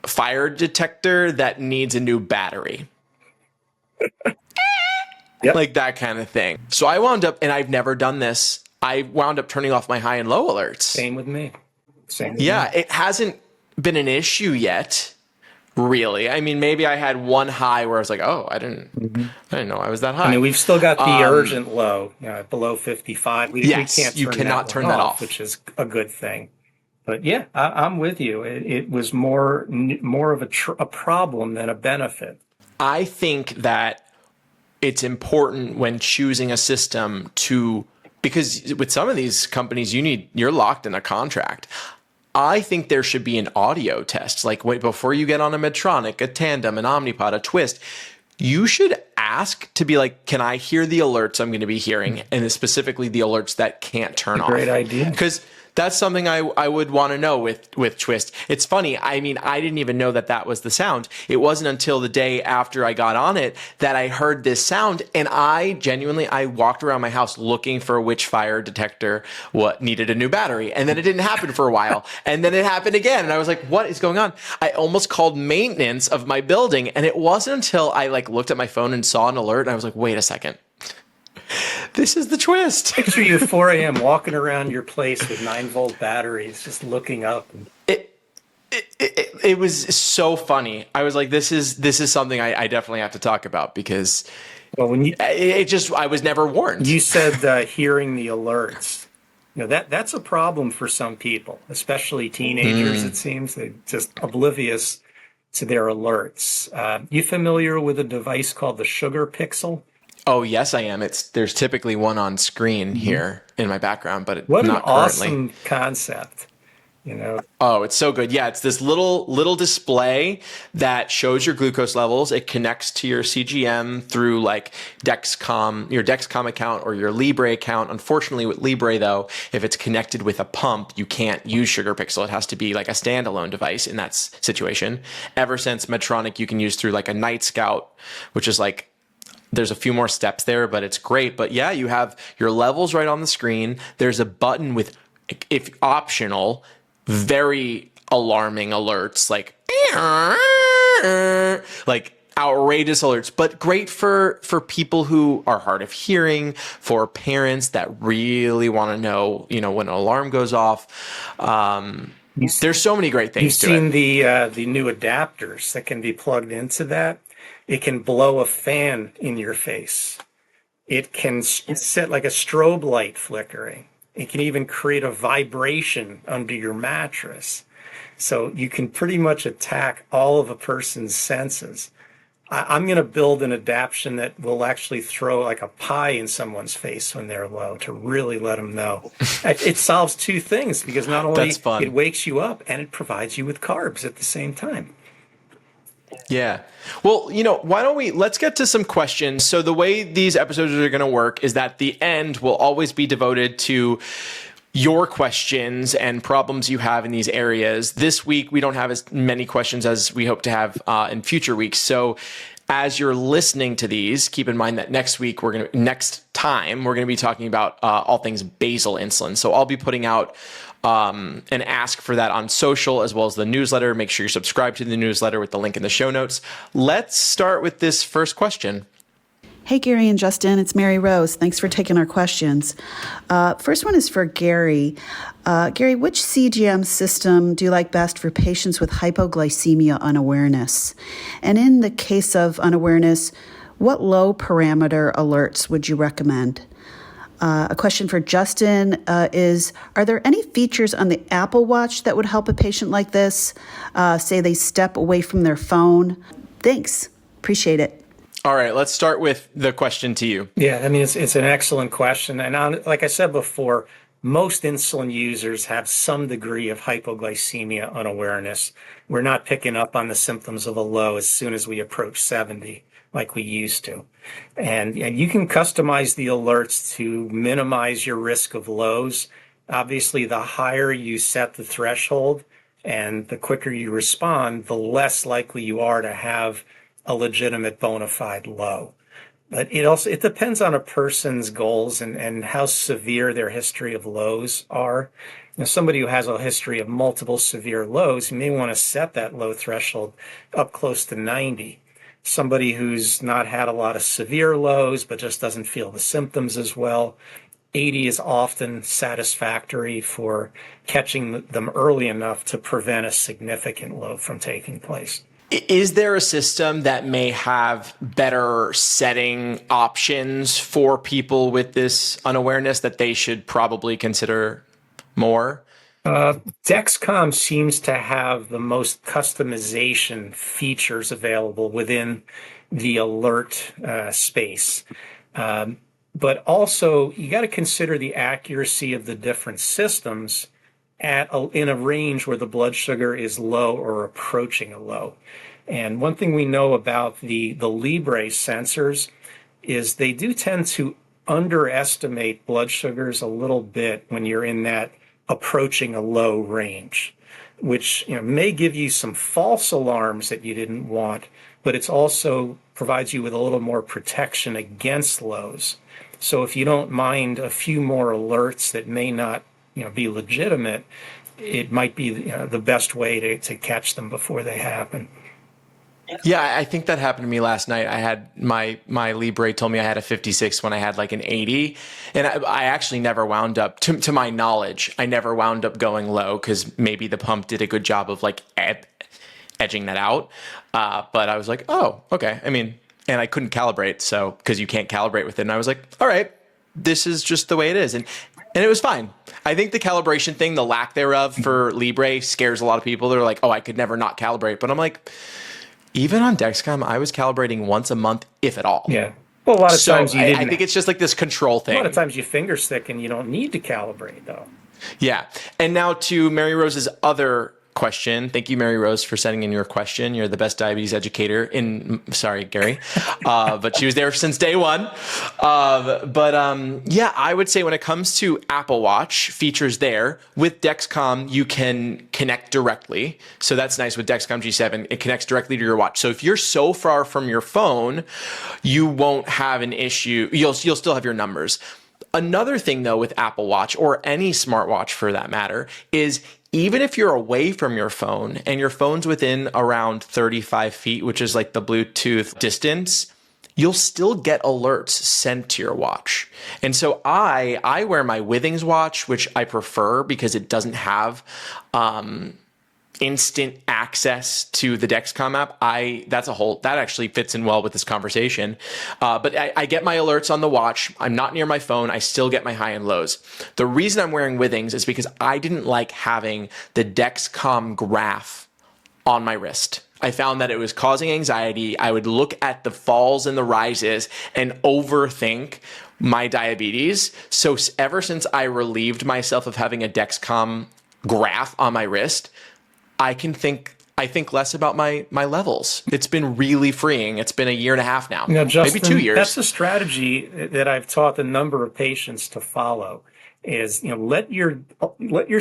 fire detector that needs a new battery. Yep. Like that kind of thing. So I wound up, and I've never done this, I wound up turning off my high and low alerts. Same with me. Yeah, it hasn't been an issue yet. Really, I mean, maybe I had one high where I was like, "Oh, I didn't know I was that high." I mean, we've still got the urgent low, below 55. We can't. You cannot turn that off, which is a good thing. But yeah, I'm with you. It was more of a problem than a benefit. I think that it's important when choosing a system because with some of these companies, you're locked in a contract. I think there should be an audio test. Like before you get on a Medtronic, a Tandem, an Omnipod, a Twist, you should ask to be like, can I hear the alerts I'm going to be hearing? And specifically the alerts that can't turn off. Great idea. Because that's something I would want to know with Twist. It's funny. I mean, I didn't even know that was the sound. It wasn't until the day after I got on it that I heard this sound. And I walked around my house looking for which fire detector needed a new battery. And then it didn't happen for a while. And then it happened again. And I was like, what is going on? I almost called maintenance of my building. And it wasn't until I looked at my phone and saw an alert. And I was like, wait a second. This is the Twist. Picture you 4 a.m. walking around your place with 9-volt batteries, just looking up. It was so funny. I was like, this is something I definitely have to talk about because I was never warned. You said hearing the alerts. That's a problem for some people, especially teenagers. It seems they're just oblivious to their alerts. You familiar with a device called the Sugar Pixel? Oh, yes, I am. There's typically one on screen here in my background, but what not an awesome concept. Oh, it's so good. Yeah, it's this little display that shows your glucose levels. It connects to your CGM through like Dexcom, your Dexcom account or your Libre account. Unfortunately, with Libre though, if it's connected with a pump, you can't use Sugar Pixel. It has to be like a standalone device in that situation. Ever since Medtronic, you can use through like a Night Scout, which is like, there's a few more steps there, but it's great. But yeah, you have your levels right on the screen. There's a button with, if optional, very alarming alerts, like outrageous alerts, but great for people who are hard of hearing, for parents that really want to know, when an alarm goes off. There's so many great things to it. You've seen the new adapters that can be plugged into that. It can blow a fan in your face. It can set like a strobe light flickering. It can even create a vibration under your mattress. So you can pretty much attack all of a person's senses. I'm going to build an adaptation that will actually throw like a pie in someone's face when they're low to really let them know. It solves two things because not only it wakes you up and it provides you with carbs at the same time. Yeah. Well, why don't let's get to some questions. So the way these episodes are going to work is that the end will always be devoted to your questions and problems you have in these areas. This week, we don't have as many questions as we hope to have in future weeks. So as you're listening to these, keep in mind that next time we're going to be talking about all things basal insulin. So I'll be putting out an ask for that on social as well as the newsletter. Make sure you're subscribed to the newsletter with the link in the show notes. Let's start with this first question. Hey, Gary and Justin, it's Mary Rose. Thanks for taking our questions. First one is for Gary. Gary, which CGM system do you like best for patients with hypoglycemia unawareness? And in the case of unawareness, what low parameter alerts would you recommend? A question for Justin is, are there any features on the Apple Watch that would help a patient like this? Say they step away from their phone. Thanks. Appreciate it. All right, let's start with the question to you. Yeah, I mean, it's an excellent question. And like I said before, most insulin users have some degree of hypoglycemia unawareness. We're not picking up on the symptoms of a low as soon as we approach 70, like we used to. And you can customize the alerts to minimize your risk of lows. Obviously, the higher you set the threshold and the quicker you respond, the less likely you are to have a legitimate bona fide low. But it depends on a person's goals and how severe their history of lows are. Somebody who has a history of multiple severe lows, you may want to set that low threshold up close to 90. Somebody who's not had a lot of severe lows but just doesn't feel the symptoms as well, 80 is often satisfactory for catching them early enough to prevent a significant low from taking place. Is there a system that may have better setting options for people with this unawareness that they should probably consider more? Dexcom seems to have the most customization features available within the alert space. But also, you got to consider the accuracy of the different systems in a range where the blood sugar is low or approaching a low. And one thing we know about the Libre sensors is they do tend to underestimate blood sugars a little bit when you're in that approaching a low range, which may give you some false alarms that you didn't want, but it's also provides you with a little more protection against lows. So if you don't mind a few more alerts that may not be legitimate, it might be the best way to catch them before they happen. Yeah, I think that happened to me last night. I had my Libre told me I had a 56 when I had like an 80. And I actually never wound up, to my knowledge, I never wound up going low because maybe the pump did a good job of like edging that out. But I was like, oh, okay. I mean, and I couldn't calibrate. So, because you can't calibrate with it. And I was like, all right, this is just the way it is. And it was fine. I think the calibration thing, the lack thereof for Libre scares a lot of people. They're like, oh, I could never not calibrate. But I'm like, even on Dexcom, I was calibrating once a month, if at all. Yeah. Well, a lot of times you didn't. I think it's just like this control thing. A lot of times you finger stick and you don't need to calibrate, though. Yeah. And now to Mary Rose's other question. Thank you, Mary Rose, for sending in your question. You're the best diabetes educator sorry, Gary, but she was there since day one. Yeah, I would say when it comes to Apple Watch features there, with Dexcom, you can connect directly. So that's nice with Dexcom G7. It connects directly to your watch. So if you're so far from your phone, you won't have an issue. You'll still have your numbers. Another thing, though, with Apple Watch or any smartwatch for that matter, is even if you're away from your phone and your phone's within around 35 feet, which is like the Bluetooth distance, you'll still get alerts sent to your watch. And so I wear my Withings watch, which I prefer because it doesn't have instant access to the Dexcom app. That actually fits in well with this conversation. But I get my alerts on the watch. I'm not near my phone. I still get my high and lows. The reason I'm wearing Withings is because I didn't like having the Dexcom graph on my wrist. I found that it was causing anxiety. I would look at the falls and the rises and overthink my diabetes. So ever since I relieved myself of having a Dexcom graph on my wrist, I think less about my levels. It's been really freeing. It's been a year and a half now, Justin, maybe 2 years. That's a strategy that I've taught a number of patients to follow. Is let your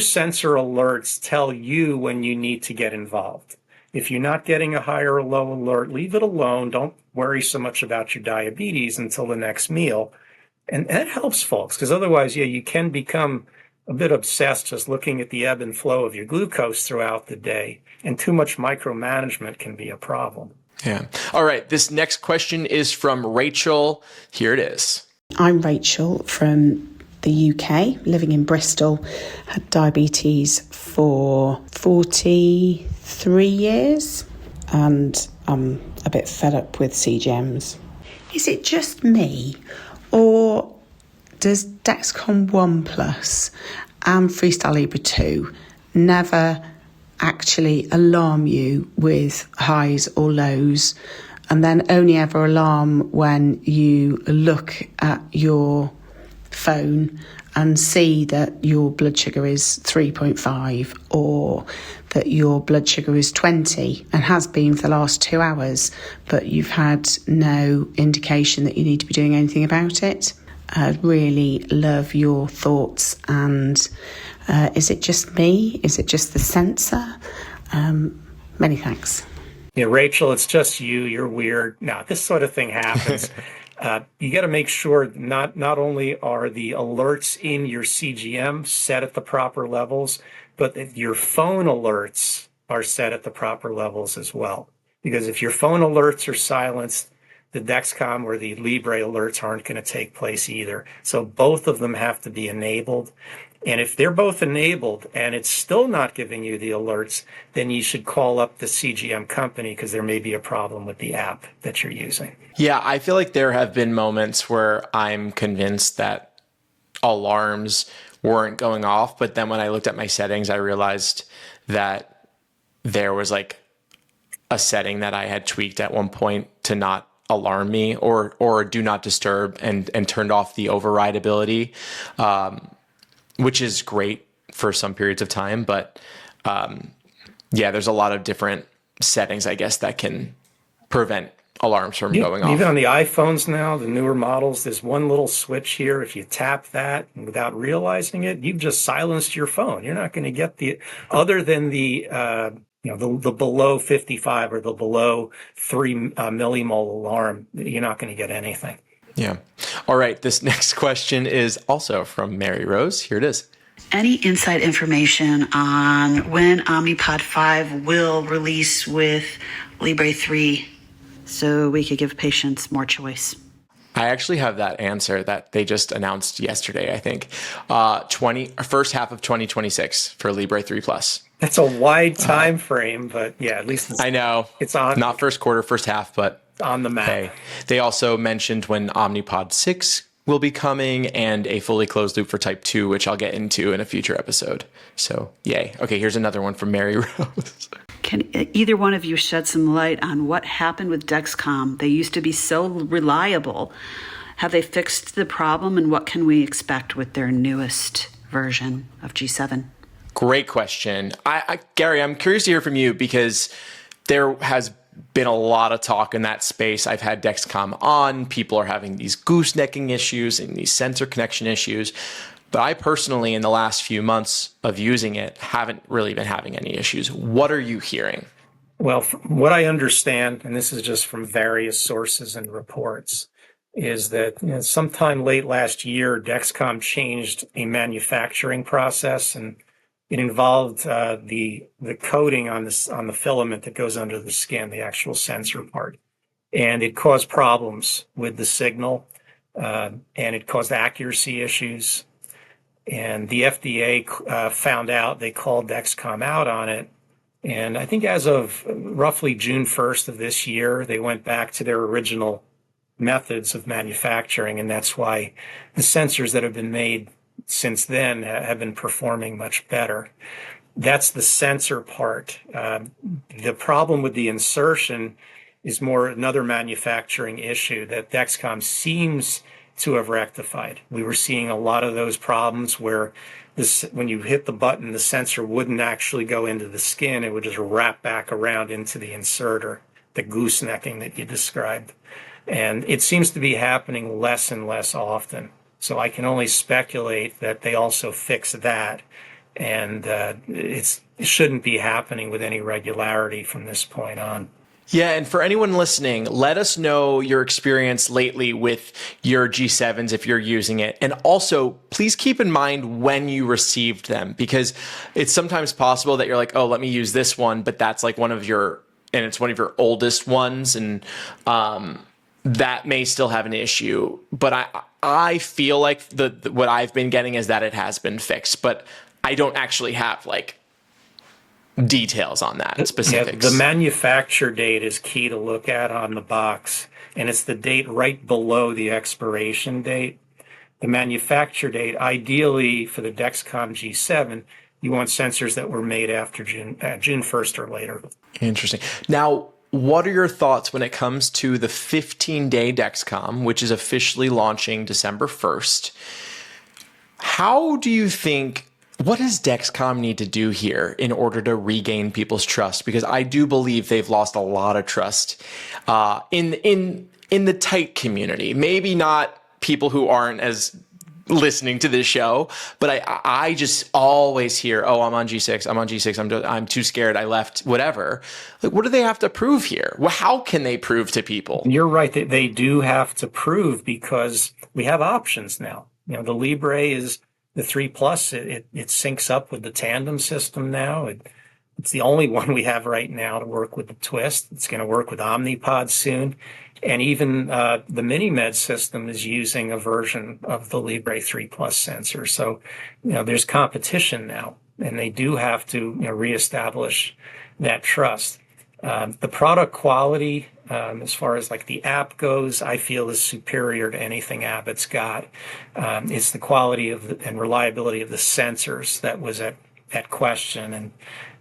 sensor alerts tell you when you need to get involved. If you're not getting a high or a low alert, leave it alone. Don't worry so much about your diabetes until the next meal. And that helps folks, because otherwise, yeah, you can become a bit obsessed just looking at the ebb and flow of your glucose throughout the day. And too much micromanagement can be a problem. Yeah. All right. This next question is from Rachel. Here it is. I'm Rachel from the UK, living in Bristol. Had diabetes for 43 years, and I'm a bit fed up with CGMs. Is it just me, or does Dexcom One Plus and Freestyle Libre 2 never actually alarm you with highs or lows, and then only ever alarm when you look at your phone and see that your blood sugar is 3.5 or that your blood sugar is 20 and has been for the last 2 hours, but you've had no indication that you need to be doing anything about it? I'd really love your thoughts. And is it just me? Is it just the sensor? Many thanks. Yeah, Rachel, it's just you. You're weird. No, this sort of thing happens. You got to make sure not only are the alerts in your CGM set at the proper levels, but that your phone alerts are set at the proper levels as well. Because if your phone alerts are silenced, the Dexcom or the Libre alerts aren't going to take place either. So both of them have to be enabled. And if they're both enabled and it's still not giving you the alerts, then you should call up the CGM company, because there may be a problem with the app that you're using. Yeah, I feel like there have been moments where I'm convinced that alarms weren't going off, but then when I looked at my settings, I realized that there was like a setting that I had tweaked at one point to not alarm me or do not disturb, and turned off the override ability, which is great for some periods of time. But yeah, there's a lot of different settings, I guess, that can prevent alarms from going off. Even on the iPhones now, the newer models, there's one little switch here. If you tap that without realizing it, you've just silenced your phone. You're not going to get other than the below 55 or the below 3 millimole alarm, you're not going to get anything. Yeah. All right. This next question is also from Mary Rose. Here it is. Any inside information on when Omnipod 5 will release with Libre 3 so we could give patients more choice? I actually have that answer that they just announced yesterday, I think. First half of 2026 for Libre 3 Plus. That's a wide time frame, but yeah, at least I know it's on. Not first quarter, first half, but on the map. Hey, they also mentioned when Omnipod 6 will be coming and a fully closed loop for type 2, which I'll get into in a future episode. So yay. Okay, here's another one from Mary Rose. Can either one of you shed some light on what happened with Dexcom? They used to be so reliable. Have they fixed the problem, and what can we expect with their newest version of G7? Great question. Gary, I'm curious to hear from you, because there has been a lot of talk in that space. I've had Dexcom on. People are having these goosenecking issues and these sensor connection issues. But I personally, in the last few months of using it, haven't really been having any issues. What are you hearing? Well, from what I understand, and this is just from various sources and reports, is that sometime late last year, Dexcom changed a manufacturing process, and it involved the coating on the filament that goes under the skin, the actual sensor part, and it caused problems with the signal, and it caused accuracy issues. And the FDA found out. They called Dexcom out on it. And I think as of roughly June 1st of this year, they went back to their original methods of manufacturing. And that's why the sensors that have been made since then have been performing much better. That's the sensor part. The problem with the insertion is more another manufacturing issue that Dexcom seems to have rectified. We were seeing a lot of those problems where when you hit the button, the sensor wouldn't actually go into the skin. It would just wrap back around into the inserter, the goosenecking that you described. And it seems to be happening less and less often. So I can only speculate that they also fix that. and it shouldn't be happening with any regularity from this point on. Yeah, and for anyone listening, let us know your experience lately with your G7s if you're using it. And also, please keep in mind when you received them, because it's sometimes possible that you're like, oh, let me use this one, but that's like it's one of your oldest ones, and that may still have an issue. But I feel like what I've been getting is that it has been fixed, but I don't actually have like details on that, specifics. Yeah, the manufacture date is key to look at on the box, and it's the date right below the expiration date. The manufacture date, ideally for the Dexcom G7, you want sensors that were made after June 1st or later. Interesting. Now, what are your thoughts when it comes to the 15-day Dexcom, which is officially launching December 1st? How do you think, what does Dexcom need to do here in order to regain people's trust? Because I do believe they've lost a lot of trust in the tight community. Maybe not people who aren't as listening to this show, but I just always hear, oh, I'm on G6, I'm too scared, I left, whatever. Like, what do they have to prove here? Well, how can they prove to people? You're right, they do have to prove, because we have options now. You know, the Libre is the 3 Plus, it syncs up with the Tandem system now. It's the only one we have right now to work with the Twist. It's going to work with Omnipod soon. And even the MiniMed system is using a version of the Libre 3 Plus sensor. So, you know, there's competition now, and they do have to, you know, reestablish that trust. The product quality, as far as like the app goes, I feel is superior to anything Abbott's got. It's the quality of and reliability of the sensors that was at question. And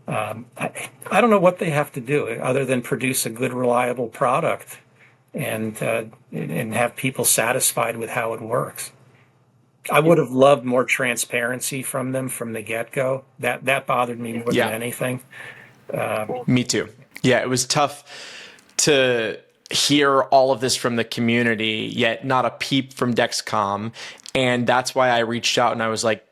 I don't know what they have to do other than produce a good, reliable product and have people satisfied with how it works. I would have loved more transparency from them from the get-go. That bothered me more than anything. Me too. Yeah, it was tough to hear all of this from the community, yet not a peep from Dexcom. And that's why I reached out and I was like,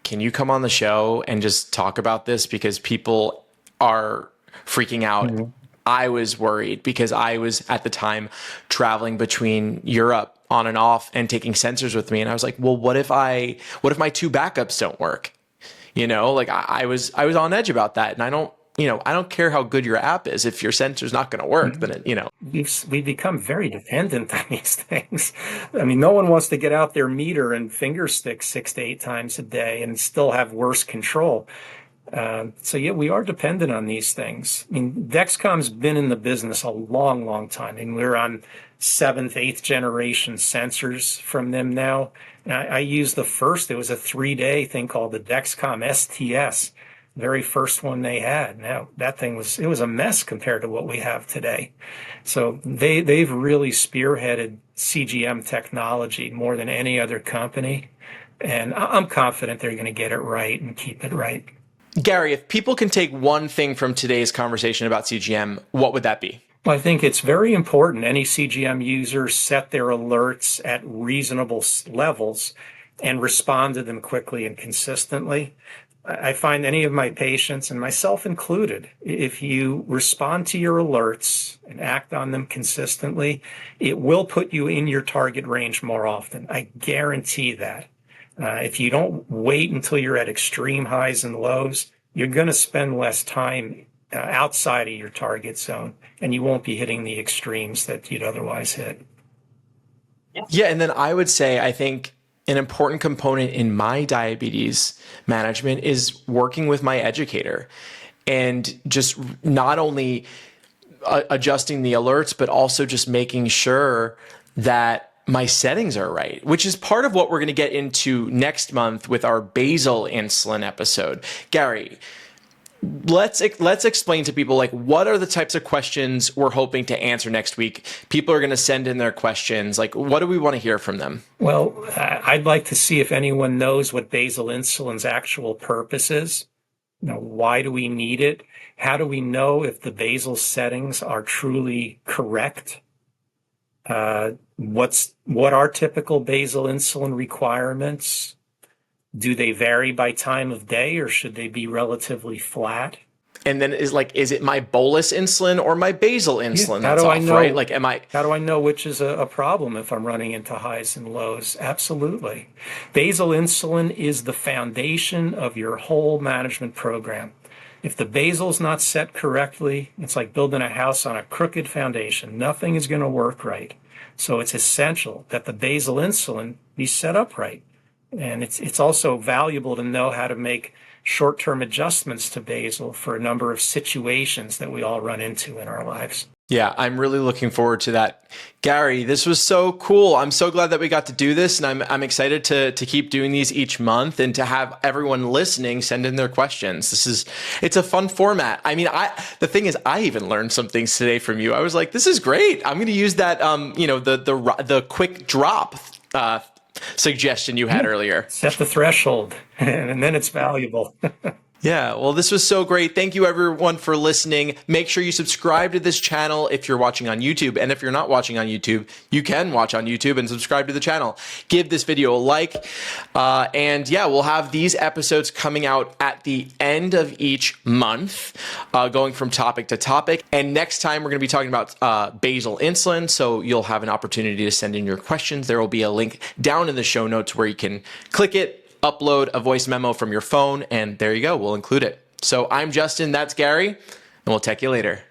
can you come on the show and just talk about this? Because people are freaking out. Mm-hmm. I was worried because I was at the time traveling between Europe on and off and taking sensors with me. And I was like, well, what if my 2 backups don't work? You know, like I was on edge about that. And I don't care how good your app is. If your sensor's not going to work, then we've become very dependent on these things. I mean, no one wants to get out their meter and finger stick 6 to 8 times a day and still have worse control. So yeah, we are dependent on these things. I mean, Dexcom's been in the business a long, long time. I mean, we're on 7th, 8th generation sensors from them now. And I used the first, it was a 3-day thing called the Dexcom STS. Very first one they had. Now that thing was a mess compared to what we have today. So they've really spearheaded CGM technology more than any other company, and I'm confident they're going to get it right and keep it right. Gary, if people can take one thing from today's conversation about CGM, what would that be? Well, I think it's very important any CGM user set their alerts at reasonable levels and respond to them quickly and consistently. I find any of my patients, and myself included, if you respond to your alerts and act on them consistently, it will put you in your target range more often. I guarantee that. If you don't wait until you're at extreme highs and lows, you're going to spend less time outside of your target zone, and you won't be hitting the extremes that you'd otherwise hit. Yeah, and then I would say, I think an important component in my diabetes management is working with my educator and just not only adjusting the alerts, but also just making sure that my settings are right, which is part of what we're going to get into next month with our basal insulin episode. Gary, let's explain to people, like, what are the types of questions we're hoping to answer next week? People are going to send in their questions. Like, what do we want to hear from them? Well, I'd like to see if anyone knows what basal insulin's actual purpose is. You know, why do we need it? How do we know if the basal settings are truly correct? What are typical basal insulin requirements? Do they vary by time of day, or should they be relatively flat? And then is it my bolus insulin or my basal insulin How that's do I off, know? right? Like, am I? How do I know which is a problem if I'm running into highs and lows? Absolutely. Basal insulin is the foundation of your whole management program. If the basal's not set correctly, it's like building a house on a crooked foundation. Nothing is going to work right. So it's essential that the basal insulin be set up right. And it's also valuable to know how to make short-term adjustments to basal for a number of situations that we all run into in our lives. Yeah, I'm really looking forward to that. Gary, this was so cool. I'm so glad that we got to do this, and I'm excited to keep doing these each month and to have everyone listening send in their questions. It's a fun format. I mean, the thing is, I even learned some things today from you. I was like, this is great. I'm going to use that the quick drop suggestion you had earlier. Set the threshold, and then it's valuable. Yeah, well, this was so great. Thank you, everyone, for listening. Make sure you subscribe to this channel if you're watching on YouTube. And if you're not watching on YouTube, you can watch on YouTube and subscribe to the channel. Give this video a like. And yeah, we'll have these episodes coming out at the end of each month, going from topic to topic. And next time, we're going to be talking about basal insulin. So you'll have an opportunity to send in your questions. There will be a link down in the show notes where you can click it, upload a voice memo from your phone, and there you go. We'll include it. So I'm Justin, that's Gary, and we'll tech you later.